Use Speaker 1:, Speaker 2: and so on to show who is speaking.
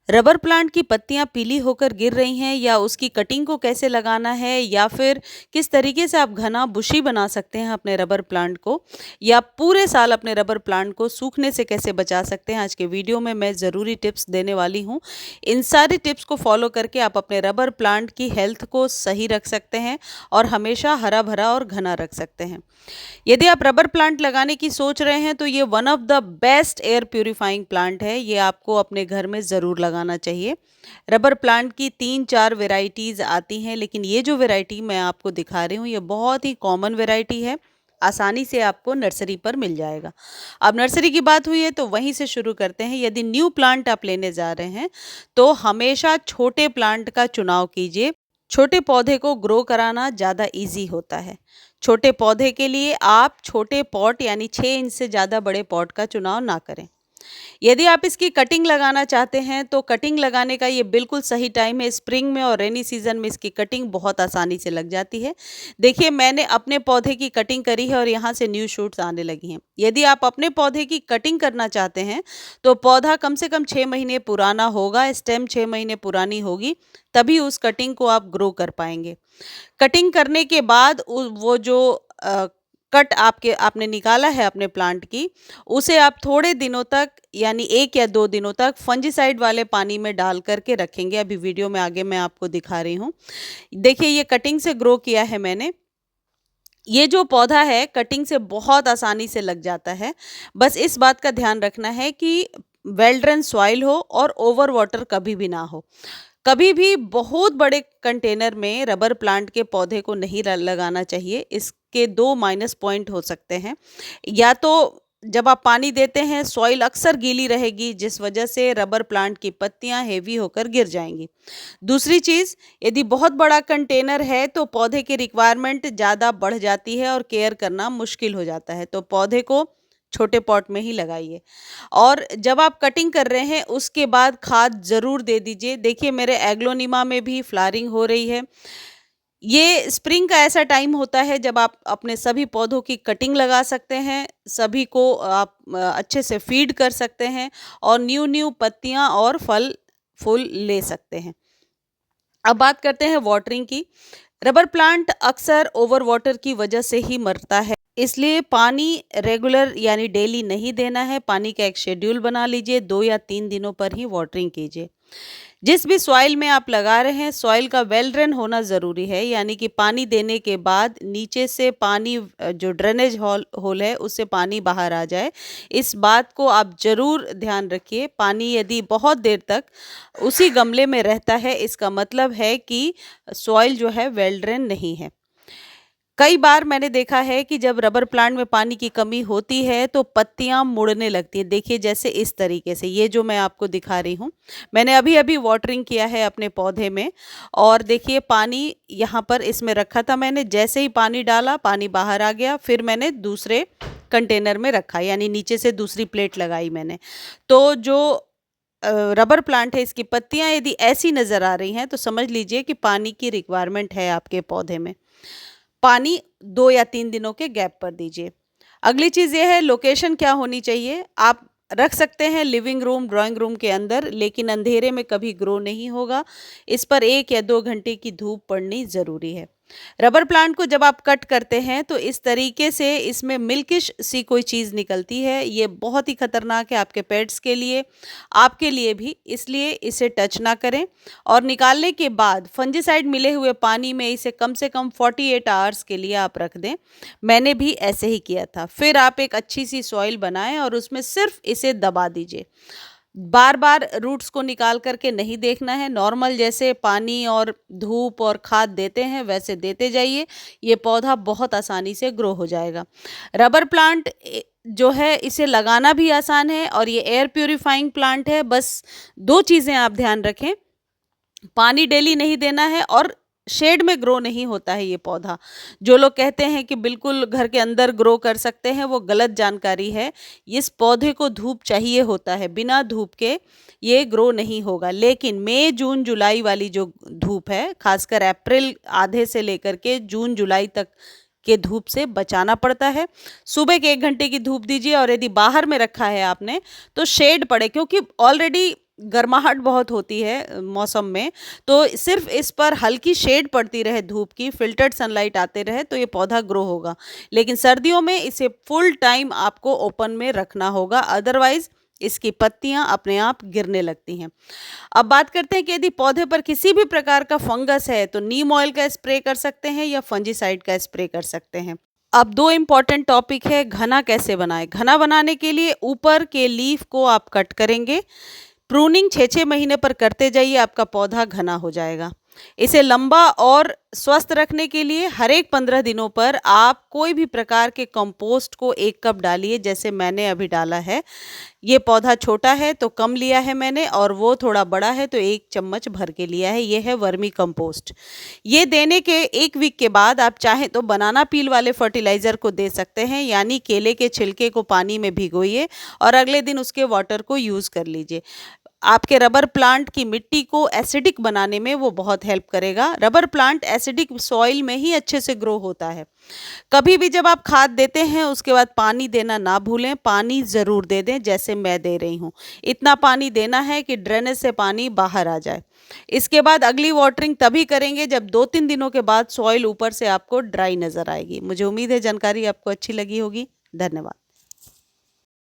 Speaker 1: Rubber plant की पत्तियां पीली होकर गिर रही हैं या उसकी कटिंग को कैसे लगाना है या फिर किस तरीके से आप घना बुशी बना सकते हैं अपने रबर प्लांट को या पूरे साल अपने रबर प्लांट को सूखने से कैसे बचा सकते हैं, आज के वीडियो में मैं ज़रूरी टिप्स देने वाली हूं। इन सारी टिप्स को फॉलो करके आप अपने रबर प्लांट की हेल्थ को सही रख सकते हैं और हमेशा हरा भरा और घना रख सकते हैं। यदि आप रबर प्लांट लगाने की सोच रहे हैं तो ये one of the best air purifying plant है, ये आपको अपने घर में ज़रूर लगाना चाहिए। रबर प्लांट की 3-4 वेराइटीज़ आती हैं, लेकिन ये जो वेराइटी मैं आपको दिखा रही हूँ ये बहुत ही कॉमन वेराइटी है, आसानी से आपको नर्सरी पर मिल जाएगा। अब नर्सरी की बात हुई है तो वहीं से शुरू करते हैं। यदि न्यू प्लांट आप लेने जा रहे हैं तो हमेशा छोटे प्लांट का चुनाव कीजिए। छोटे पौधे को ग्रो कराना ज़्यादा इजी होता है। छोटे पौधे के लिए आप छोटे पॉट यानी 6 इंच से ज़्यादा बड़े पॉट का चुनाव ना करें। यदि आप इसकी कटिंग लगाना चाहते हैं तो कटिंग लगाने का ये बिल्कुल सही टाइम है। स्प्रिंग में और रेनी सीजन में इसकी कटिंग बहुत आसानी से लग जाती है। देखिए, मैंने अपने पौधे की कटिंग करी है और यहाँ से न्यू शूट्स आने लगी हैं। यदि आप अपने पौधे की कटिंग करना चाहते हैं तो पौधा कम से कम 6 महीने पुराना होगा, स्टेम 6 महीने पुरानी होगी, तभी उस कटिंग को आप ग्रो कर पाएंगे। कटिंग करने के बाद वो जो कट आपने निकाला है अपने प्लांट की, उसे आप थोड़े दिनों तक यानी 1 या 2 दिनों तक फंजीसाइड वाले पानी में डाल करके रखेंगे। अभी वीडियो में आगे मैं आपको दिखा रही हूँ। देखिए, ये कटिंग से ग्रो किया है मैंने। ये जो पौधा है कटिंग से बहुत आसानी से लग जाता है। बस इस बात का ध्यान रखना है कि वेल ड्रेन सॉइल हो और ओवर वाटर कभी भी ना हो। कभी भी बहुत बड़े कंटेनर में रबर प्लांट के पौधे को नहीं लगाना चाहिए। इसके 2 माइनस पॉइंट हो सकते हैं। या तो जब आप पानी देते हैं सॉइल अक्सर गीली रहेगी, जिस वजह से रबर प्लांट की पत्तियां हेवी होकर गिर जाएंगी। दूसरी चीज़, यदि बहुत बड़ा कंटेनर है तो पौधे की रिक्वायरमेंट ज़्यादा बढ़ जाती है और केयर करना मुश्किल हो जाता है, तो पौधे को छोटे पॉट में ही लगाइए। और जब आप कटिंग कर रहे हैं उसके बाद खाद ज़रूर दे दीजिए। देखिए, मेरे एग्लोनिमा में भी फ्लावरिंग हो रही है। ये स्प्रिंग का ऐसा टाइम होता है जब आप अपने सभी पौधों की कटिंग लगा सकते हैं, सभी को आप अच्छे से फीड कर सकते हैं और न्यू न्यू पत्तियां और फल फूल ले सकते हैं। अब बात करते हैं वाटरिंग की। रबर प्लांट अक्सर ओवर वाटर की वजह से ही मरता है, इसलिए पानी रेगुलर यानी डेली नहीं देना है। पानी का एक शेड्यूल बना लीजिए, 2 या 3 दिनों पर ही वाटरिंग कीजिए। जिस भी सॉइल में आप लगा रहे हैं सॉइल का वेल ड्रेन होना ज़रूरी है, यानी कि पानी देने के बाद नीचे से पानी जो ड्रेनेज होल है उससे पानी बाहर आ जाए। इस बात को आप ज़रूर ध्यान रखिए। पानी यदि बहुत देर तक उसी गमले में रहता है इसका मतलब है कि सॉइल जो है वेल ड्रेन नहीं है। कई बार मैंने देखा है कि जब रबर प्लांट में पानी की कमी होती है तो पत्तियां मुड़ने लगती है। देखिए, जैसे इस तरीके से, ये जो मैं आपको दिखा रही हूँ, मैंने अभी अभी वाटरिंग किया है अपने पौधे में और देखिए पानी यहाँ पर इसमें रखा था मैंने। जैसे ही पानी डाला पानी बाहर आ गया, फिर मैंने दूसरे कंटेनर में रखा यानी नीचे से दूसरी प्लेट लगाई मैंने। तो जो रबर प्लांट है इसकी पत्तियां यदि ऐसी नज़र आ रही हैं तो समझ लीजिए कि पानी की रिक्वायरमेंट है आपके पौधे में। पानी 2 या 3 दिनों के गैप पर दीजिए। अगली चीज़ ये है, लोकेशन क्या होनी चाहिए। आप रख सकते हैं लिविंग रूम, ड्राइंग रूम के अंदर, लेकिन अंधेरे में कभी ग्रो नहीं होगा। इस पर 1 या 2 घंटे की धूप पड़नी ज़रूरी है। रबर प्लांट को जब आप कट करते हैं तो इस तरीके से इसमें मिल्किश सी कोई चीज़ निकलती है। ये बहुत ही खतरनाक है आपके पेट्स के लिए, आपके लिए भी, इसलिए इसे टच ना करें। और निकालने के बाद फंजीसाइड मिले हुए पानी में इसे कम से कम 48 आवर्स के लिए आप रख दें। मैंने भी ऐसे ही किया था। फिर आप एक अच्छी सी सॉइल बनाएं और उसमें सिर्फ इसे दबा दीजिए। बार बार रूट्स को निकाल करके नहीं देखना है। नॉर्मल जैसे पानी और धूप और खाद देते हैं वैसे देते जाइए। ये पौधा बहुत आसानी से ग्रो हो जाएगा। रबर प्लांट जो है इसे लगाना भी आसान है और ये एयर प्यूरिफाइंग प्लांट है। बस 2 चीज़ें आप ध्यान रखें, पानी डेली नहीं देना है और शेड में ग्रो नहीं होता है ये पौधा। जो लोग कहते हैं कि बिल्कुल घर के अंदर ग्रो कर सकते हैं, वो गलत जानकारी है। इस पौधे को धूप चाहिए होता है, बिना धूप के ये ग्रो नहीं होगा। लेकिन मई जून जुलाई वाली जो धूप है, खासकर अप्रैल आधे से लेकर के जून जुलाई तक के धूप से बचाना पड़ता है। सुबह के 1 घंटे की धूप दीजिए और यदि बाहर में रखा है आपने तो शेड पड़े, क्योंकि ऑलरेडी गर्माहट बहुत होती है मौसम में, तो सिर्फ इस पर हल्की शेड पड़ती रहे धूप की, फ़िल्टर्ड सनलाइट आते रहे तो ये पौधा ग्रो होगा। लेकिन सर्दियों में इसे फुल टाइम आपको ओपन में रखना होगा, अदरवाइज़ इसकी पत्तियाँ अपने आप गिरने लगती हैं। अब बात करते हैं कि यदि पौधे पर किसी भी प्रकार का फंगस है तो नीम ऑयल का स्प्रे कर सकते हैं या फंजीसाइड का स्प्रे कर सकते हैं। अब दो इम्पॉर्टेंट टॉपिक है, घना कैसे बनाएं। घना बनाने के लिए ऊपर के लीफ को आप कट करेंगे, प्रूनिंग 6-6 महीने पर करते जाइए, आपका पौधा घना हो जाएगा। इसे लंबा और स्वस्थ रखने के लिए हर एक 15 दिनों पर आप कोई भी प्रकार के कंपोस्ट को 1 कप डालिए, जैसे मैंने अभी डाला है। ये पौधा छोटा है तो कम लिया है मैंने, और वो थोड़ा बड़ा है तो 1 चम्मच भर के लिया है। ये है वर्मी कंपोस्ट। ये देने के 1 वीक के बाद आप चाहें तो बनाना पील वाले फर्टिलाइज़र को दे सकते हैं, यानी केले के छिलके को पानी में भिगोइए और अगले दिन उसके वाटर को यूज़ कर लीजिए। आपके रबर प्लांट की मिट्टी को एसिडिक बनाने में वो बहुत हेल्प करेगा। रबर प्लांट एसिडिक सॉइल में ही अच्छे से ग्रो होता है। कभी भी जब आप खाद देते हैं उसके बाद पानी देना ना भूलें, पानी ज़रूर दे दें जैसे मैं दे रही हूँ। इतना पानी देना है कि ड्रेनेज से पानी बाहर आ जाए। इसके बाद अगली वाटरिंग तभी करेंगे जब 2-3 दिनों के बाद सॉइल ऊपर से आपको ड्राई नज़र आएगी। मुझे उम्मीद है जानकारी आपको अच्छी लगी होगी। धन्यवाद।